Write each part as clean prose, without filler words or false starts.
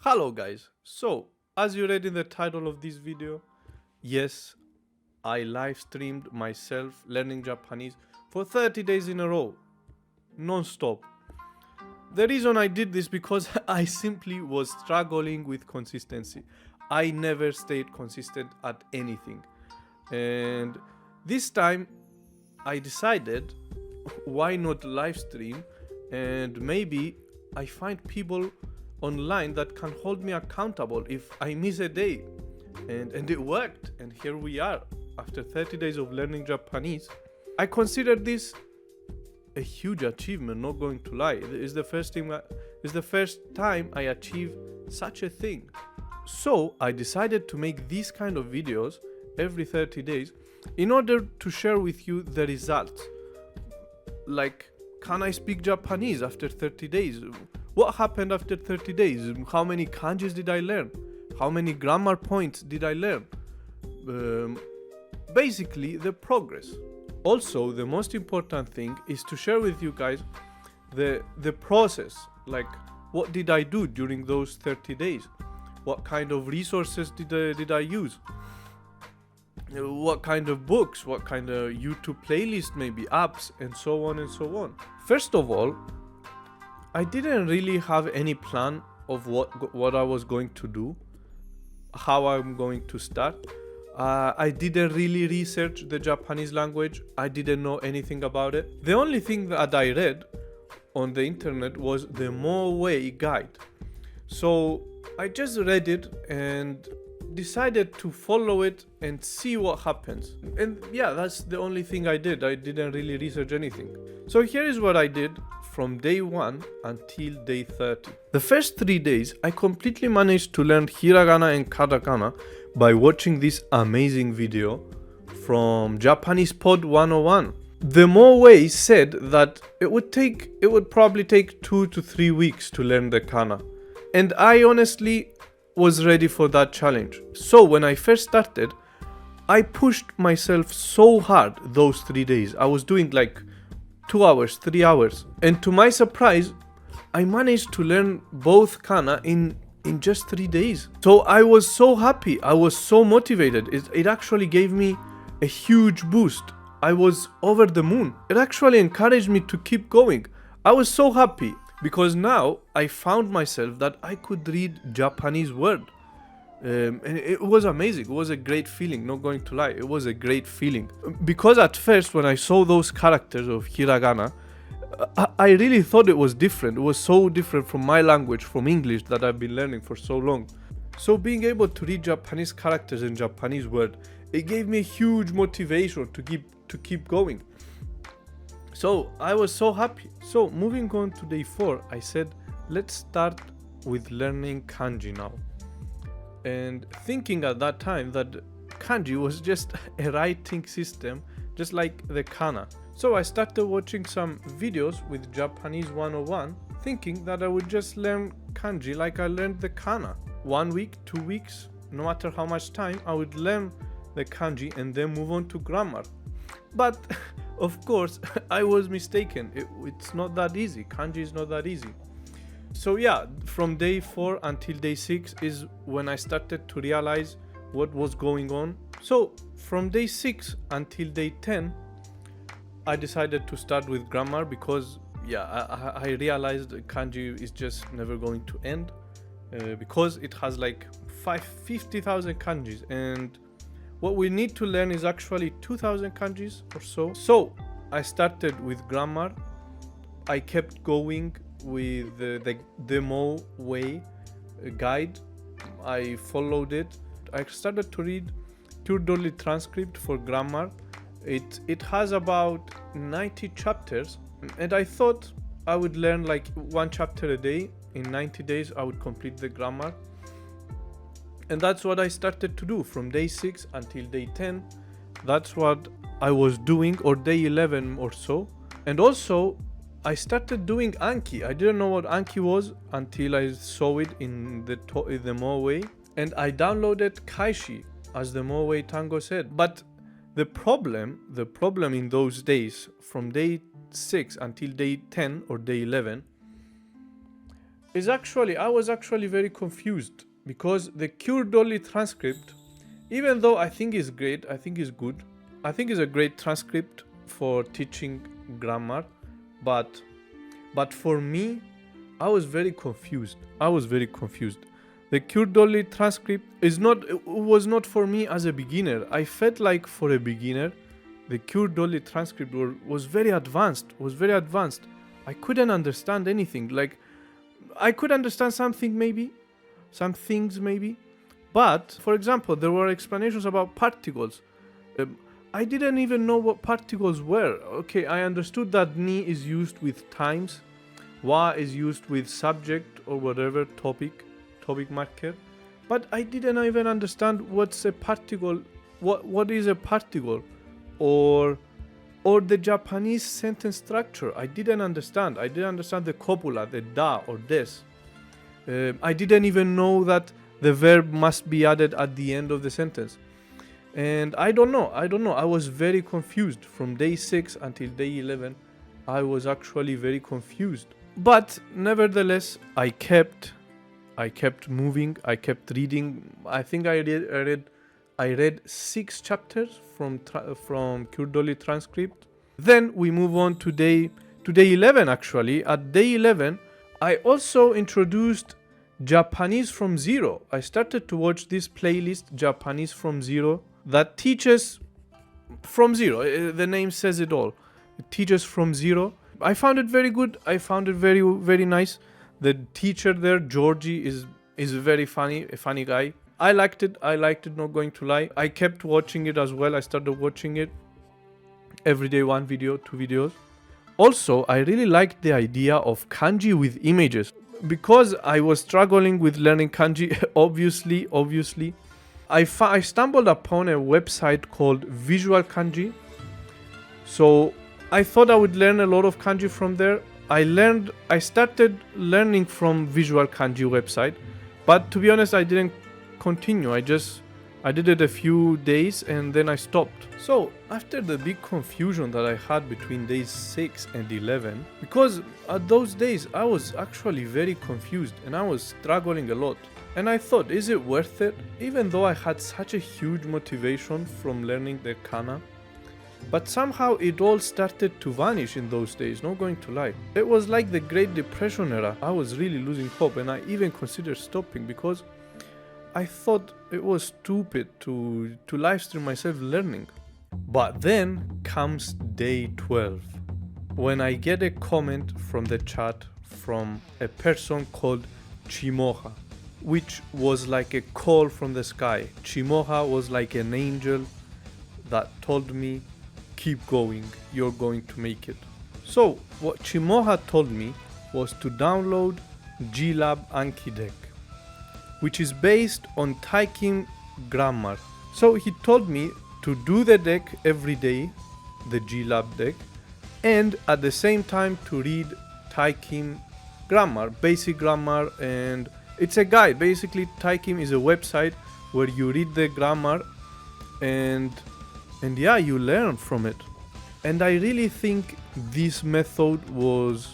Hello guys, so as you read in the title of this video, yes, I live streamed myself learning Japanese for 30 days in a row, non-stop. The reason I did this because I simply was struggling with consistency. I never stayed consistent at anything. And this time I decided why not live stream, and maybe I find people online that can hold me accountable if I miss a day. And it worked, and here we are after 30 days of learning Japanese. I consider this a huge achievement, not going to lie. It's the first time I achieve such a thing. So I decided to make these kind of videos every 30 days in order to share with you the results. Like, can I speak Japanese after 30 days? What happened after 30 days? How many kanjis did I learn? How many grammar points did I learn? Basically, the progress. Also, the most important thing is to share with you guys the process. Like, what did I do during those 30 days? What kind of resources did I use? What kind of books, what kind of YouTube playlist, maybe apps, and so on and so on. First of all, I didn't really have any plan of what I was going to do, how I'm going to start. I didn't really research the Japanese language. I didn't know anything about it. The only thing that I read on the internet was the Moe guide. So I just read it and decided to follow it and see what happens. And yeah, that's the only thing I did. I didn't really research anything. So here is what I did from day 1 until day 30. The first 3 days, I completely managed to learn hiragana and katakana by watching this amazing video from Japanese Pod 101. The Moe said that it would probably take 2 to 3 weeks to learn the kana. And I honestly was ready for that challenge. So when I first started, I pushed myself so hard those 3 days. I was doing like 2 hours, 3 hours. And to my surprise, I managed to learn both kana in just 3 days. So I was so happy. I was so motivated. It actually gave me a huge boost. I was over the moon. It actually encouraged me to keep going. I was so happy because now I found myself that I could read Japanese word. And it was amazing. It was a great feeling, not going to lie. It was a great feeling. Because at first, when I saw those characters of hiragana, I really thought it was different. It was so different from my language, from English that I've been learning for so long. So being able to read Japanese characters in Japanese word, it gave me a huge motivation to keep going. So I was so happy. So moving on to day 4, I said, let's start with learning kanji now. And thinking at that time that kanji was just a writing system, just like the kana. So I started watching some videos with Japanese 101, thinking that I would just learn kanji like I learned the kana. 1 week, 2 weeks, no matter how much time, I would learn the kanji and then move on to grammar. But of course, I was mistaken. It's not that easy. Kanji is not that easy. So yeah, from day 4 until day 6 is when I started to realize what was going on. So from day 6 until day 10, I decided to start with grammar because I realized kanji is just never going to end because it has like 50,000 kanjis, and what we need to learn is actually 2,000 kanjis or so. So I started with grammar. I kept going with the Mo way guide. I followed it. I started to read Turdoli transcript for grammar. It has about 90 chapters, and I thought I would learn like 1 chapter a day. In 90 days I would complete the grammar. And that's what I started to do from day 6 until day 10. That's what I was doing, or day 11 or so. And also I started doing Anki. I didn't know what Anki was until I saw it in the Moe. And I downloaded Kaishi, as the Moe Tango said. But the problem in those days, from day 6 until day 10 or day 11, I was actually very confused because the Cure Dolly transcript, even though I think is great, I think is good, I think is a great transcript for teaching grammar, but for me, I was very confused. The Cure Dolly transcript was not for me as a beginner. I felt like for a beginner, the Cure Dolly transcript was very advanced. I couldn't understand anything. Like, I could understand some things maybe, but for example, there were explanations about particles. I didn't even know what particles were. Okay, I understood that ni is used with times, wa is used with subject or whatever topic marker, but I didn't even understand what's a particle, what is a particle, or the Japanese sentence structure. I didn't understand the copula, the da or des. I didn't even know that the verb must be added at the end of the sentence. And I don't know. I was very confused from day 6 until day 11. I was actually very confused. But nevertheless, I kept moving. I kept reading. I think I read 6 chapters from Cure Dolly transcript. Then we move on to day 11 actually. At day 11, I also introduced Japanese from Zero. I started to watch this playlist, Japanese from Zero, that teaches from zero. The name says it all. It teaches from zero. I found it very good. I found it very, very nice. The teacher there, Georgie, is very funny, a funny guy. I liked it, not going to lie. I kept watching it as well. I started watching it every day, 1 video, 2 videos. Also, I really liked the idea of kanji with images. Because I was struggling with learning kanji, obviously, I stumbled upon a website called Visual Kanji. So I thought I would learn a lot of kanji from there. I started learning from Visual Kanji website, but to be honest, I didn't continue. I did it a few days and then I stopped. So after the big confusion that I had between days 6 and 11, because at those days I was actually very confused and I was struggling a lot. And I thought, is it worth it? Even though I had such a huge motivation from learning the kana. But somehow it all started to vanish in those days, not going to lie. It was like the Great Depression era. I was really losing hope and I even considered stopping because I thought it was stupid to live stream myself learning. But then comes day 12, when I get a comment from the chat from a person called Chimoha, which was like a call from the sky. Chimoha was like an angel that told me, keep going, you're going to make it. So what Chimoha told me was to download GLab Anki deck, which is based on Taikim grammar. So he told me to do the deck every day, the GLab deck, and at the same time to read Taikim grammar, basic grammar, and it's a guide. Basically, Taikim is a website where you read the grammar and yeah, you learn from it. And I really think this method was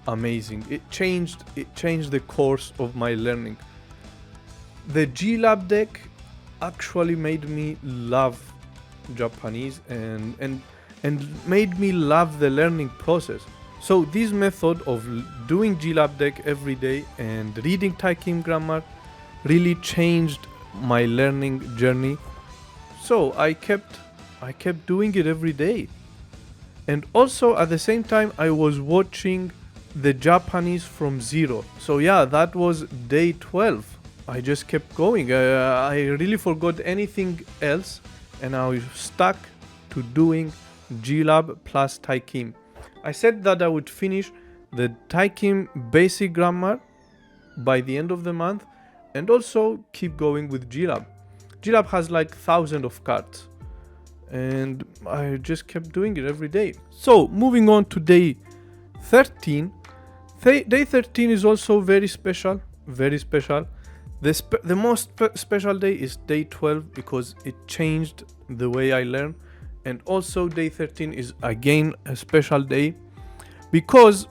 amazing. It changed the course of my learning. The GLab deck actually made me love Japanese and made me love the learning process. So this method of doing GLab deck every day and reading Taikim grammar really changed my learning journey. So I kept doing it every day. And also at the same time I was watching the Japanese from zero. So yeah, that was day 12. I just kept going. I really forgot anything else and I was stuck to doing GLab plus Taikim. I said that I would finish the Taikim basic grammar by the end of the month and also keep going with GLab. GLab has like thousands of cards and I just kept doing it every day. So moving on to day 13. Day 13 is also very special, very special. The most special day is day 12 because it changed the way I learn. And also day 13 is again a special day because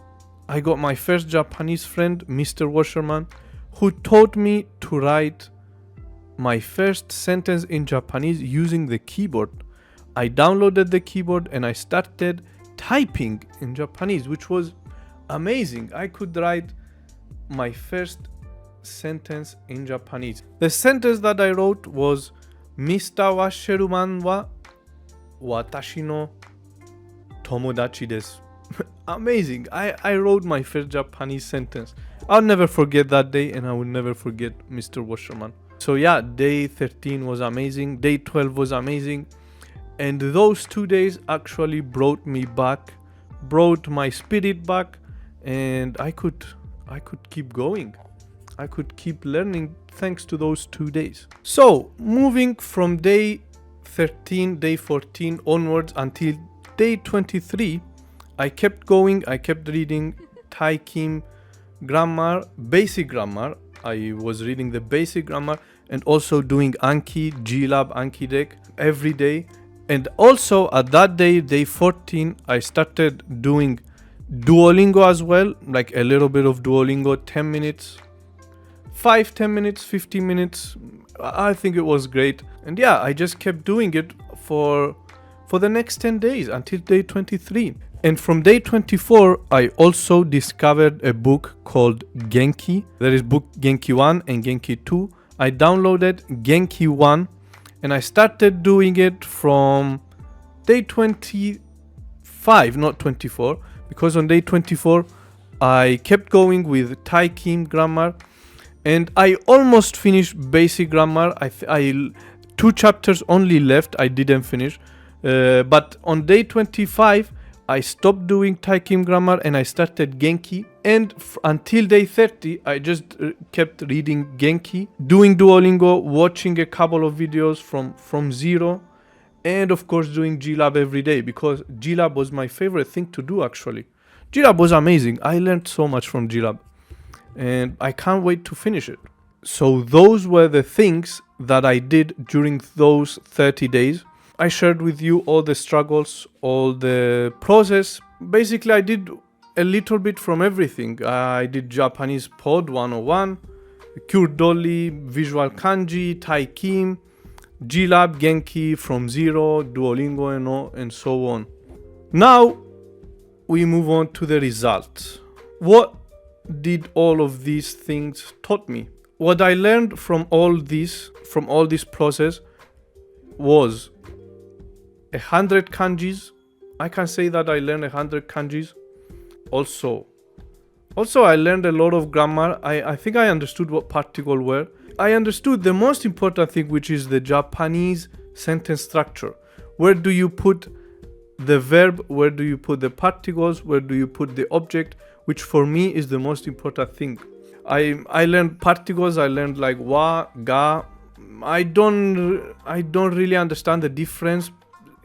I got my first Japanese friend, Mr. Washerman, who taught me to write my first sentence in Japanese using the keyboard. I downloaded the keyboard and I started typing in Japanese, which was amazing. I could write my first sentence in Japanese. The sentence that I wrote was Mr. Washerman wa watashi no tomodachi desu. Amazing. I wrote my first Japanese sentence. I'll never forget that day, and I will never forget Mr. Washerman. So yeah, day 13 was amazing. Day 12 was amazing. And those 2 days actually brought me back, brought my spirit back, and I could keep going. I could keep learning thanks to those 2 days. So moving from day 13, day 14 onwards until day 23, I kept going. I kept reading Thai Kim grammar, basic grammar. I was reading the basic grammar and also doing Anki, Glab, Anki deck every day. And also at that day, day 14, I started doing Duolingo as well, like a little bit of Duolingo, 10 minutes, 10 minutes, 15 minutes. I think it was great. And yeah, I just kept doing it for the next 10 days until day 23. And from day 24, I also discovered a book called Genki. There is book Genki 1 and Genki 2. I downloaded Genki 1 and I started doing it from day 25, not 24, because on day 24, I kept going with Thai Kim grammar and I almost finished basic grammar. I 2 chapters only left, I didn't finish. But on day 25, I stopped doing Thai Kim grammar and I started Genki. And until day 30, I just kept reading Genki, doing Duolingo, watching a couple of videos from zero, and of course doing Glab every day, because Glab was my favorite thing to do actually. Glab was amazing. I learned so much from Glab and I can't wait to finish it. So those were the things that I did during those 30 days. I shared with you all the struggles, all the process. Basically, I did a little bit from everything. I did Japanese Pod 101, Cure Dolly, Visual Kanji, Thai Kim, Glab, Genki from zero, Duolingo and so on. Now, we move on to the results. What did all of these things taught me? What I learned from all this process was 100 kanjis. I can say that I learned 100 kanjis. Also I learned a lot of grammar. I think I understood what particles were. I understood the most important thing, which is the Japanese sentence structure. Where do you put the verb? Where do you put the particles? Where do you put the object? Which for me is the most important thing. I learned particles. I learned like wa, ga. I don't really understand the difference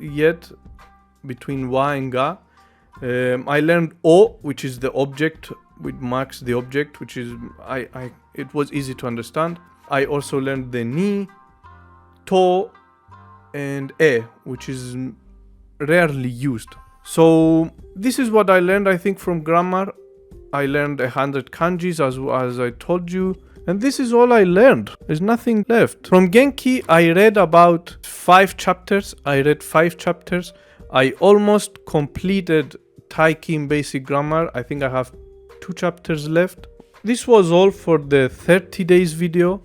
yet between wa and ga. I learned o, which is the object, which marks the object, which is it was easy to understand. I also learned the ni, to, and e, which is rarely used. So this is what I learned, I think, from grammar. I learned 100 kanjis as I told you. And this is all I learned. There's nothing left. From Genki, I read about 5 chapters. I almost completed Thai Kim basic grammar. I think I have 2 chapters left. This was all for the 30 days video.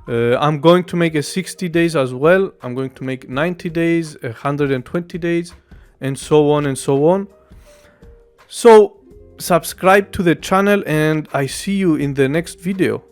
I'm going to make a 60 days as well. I'm going to make 90 days, 120 days, and so on and so on. So subscribe to the channel and I see you in the next video.